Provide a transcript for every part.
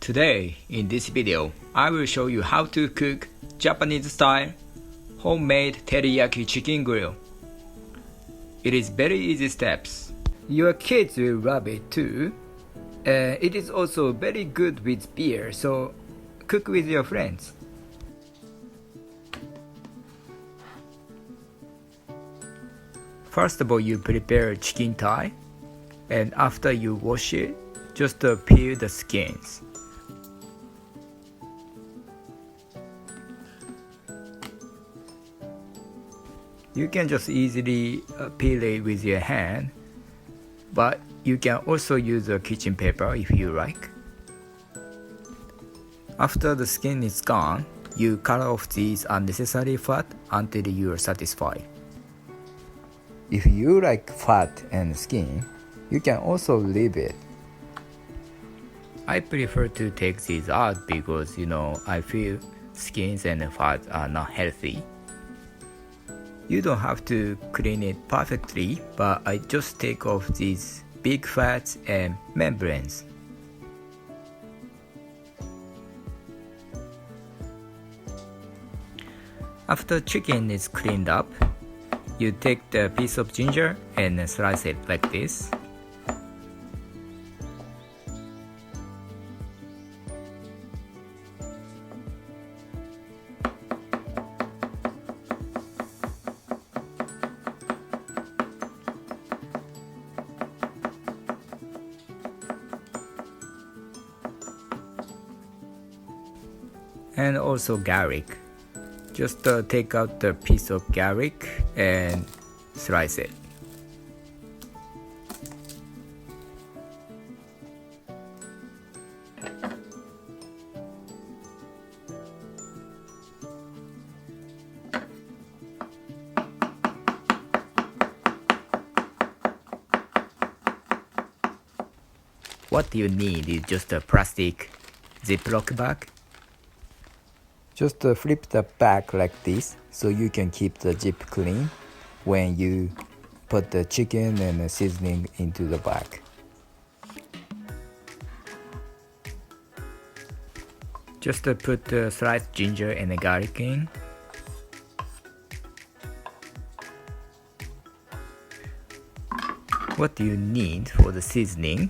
Today, in this video, I will show you how to cook Japanese style homemade teriyaki chicken grill. It is very easy steps. Your kids will love it too. It is also very good with beer, so cook with your friends. First of all, you prepare chicken thigh, and after you wash it, just peel the skins. You can just easily peel it with your hand, but you can also use a kitchen paper if you like. After the skin is gone, you cut off these unnecessary fat until you are satisfied. If you like fat and skin, you can also leave it. I prefer to take these out because I feel skins and fat are not healthy. You don't have to clean it perfectly, but I just take off these big fats and membranes. After chicken is cleaned up, you take the piece of ginger and slice it like this. And also garlic. Just take out the piece of garlic and slice it. What you need is just a plastic Ziploc bag. Just flip the back like this so you can keep the zip clean when you put the chicken and the seasoning into the bag. Just put the sliced ginger and the garlic in. What you need for the seasoning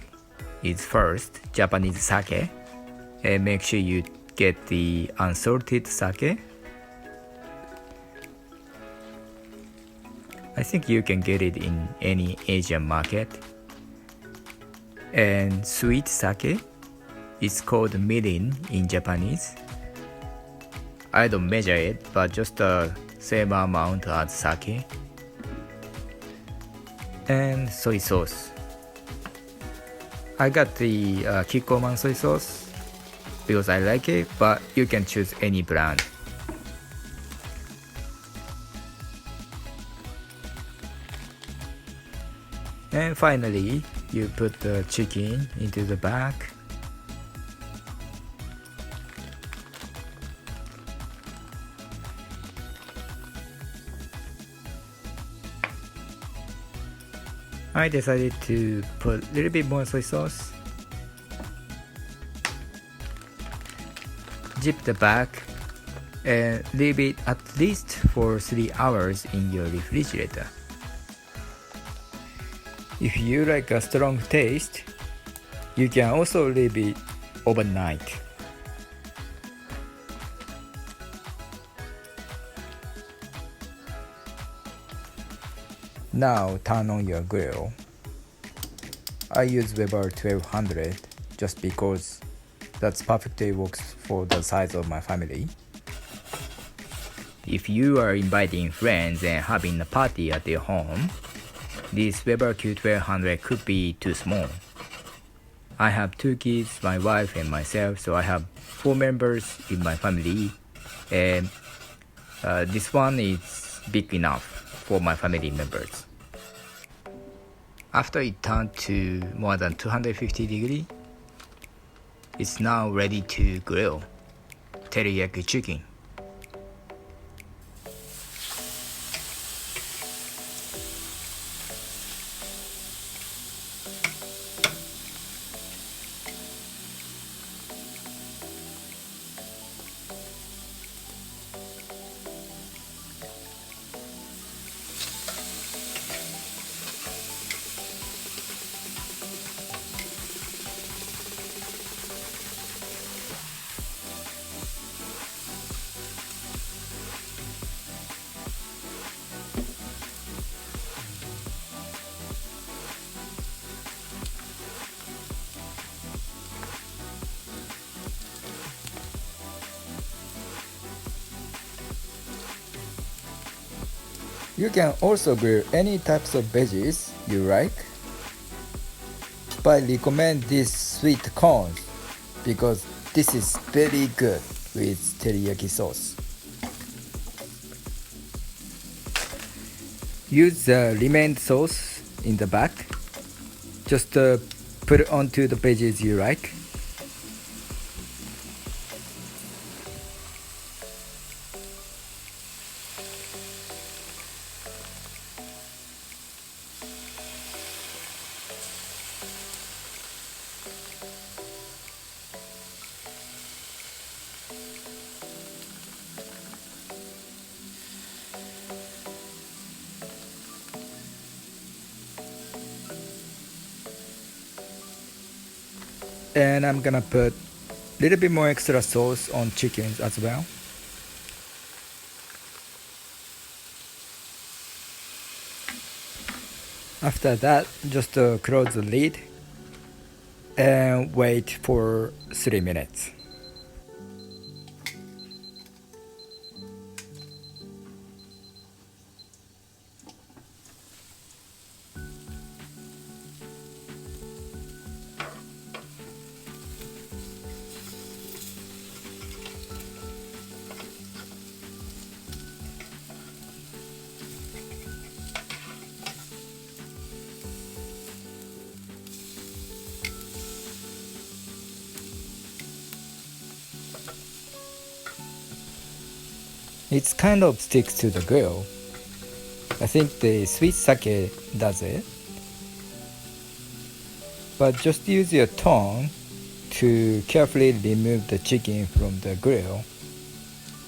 is first Japanese sake, and make sure you get the unsalted sake. I think you can get it in any Asian market. And sweet sake is called mirin in Japanese. I don't measure it, but just the same amount as sake. And soy sauce. I got the Kikkoman soy sauce because I like it, but you can choose any brand. And finally, you put the chicken into the bag. I decided to put a little bit more soy sauce. Zip the bag and leave it at least for 3 hours in your refrigerator. If you like a strong taste, you can also leave it overnight. Now turn on your grill. I use Weber 1200 just because that perfectly works for the size of my family. If you are inviting friends and having a party at your home, this Weber Q1200 could be too small. I have 2 kids, my wife and myself, so I have 4 members in my family, and this one is big enough for my family members. After it turned to more than 250 degrees, it's now ready to grill teriyaki chicken. You can also grill any types of veggies you like, but I recommend these sweet corns because this is very good with teriyaki sauce. Use the remained sauce in the back. Just put it onto the veggies you like. And I'm gonna put a little bit more extra sauce on chickens as well. After that, just close the lid and wait for 3 minutes. It kind of sticks to the grill. I think the sweet sake does it. But just use your tongue to carefully remove the chicken from the grill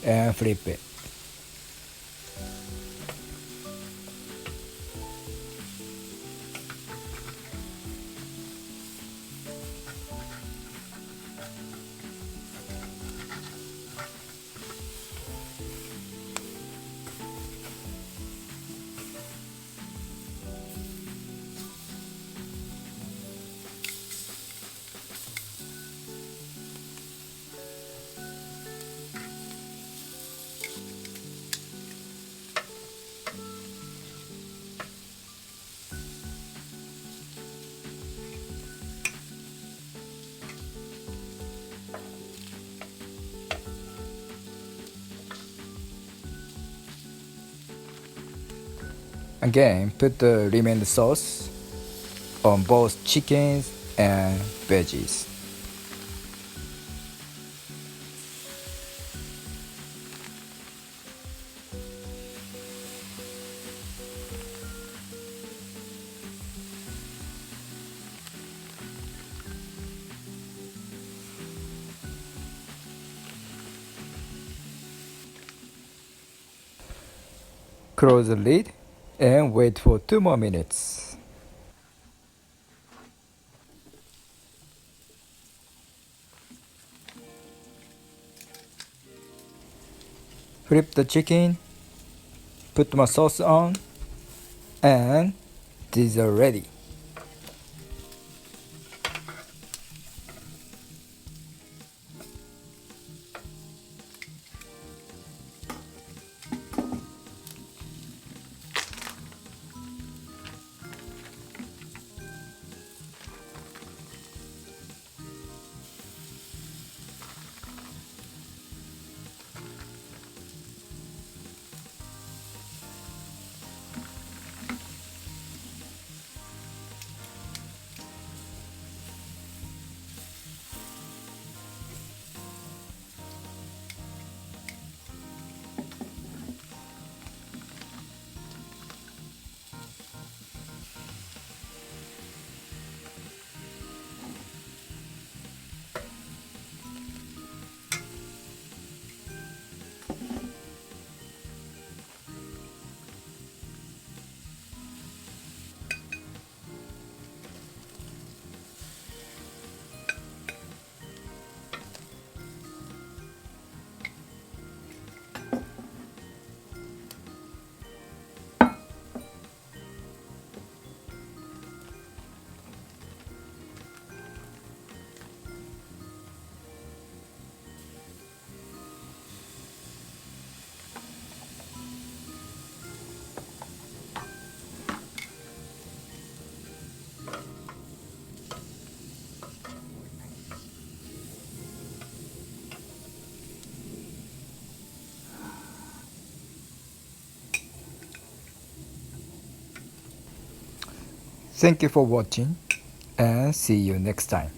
and flip it. Again, put the remaining sauce on both chickens and veggies. Close the lid and wait for 2 more minutes. Flip the chicken, put my sauce on, and these are ready. Thank you for watching and see you next time.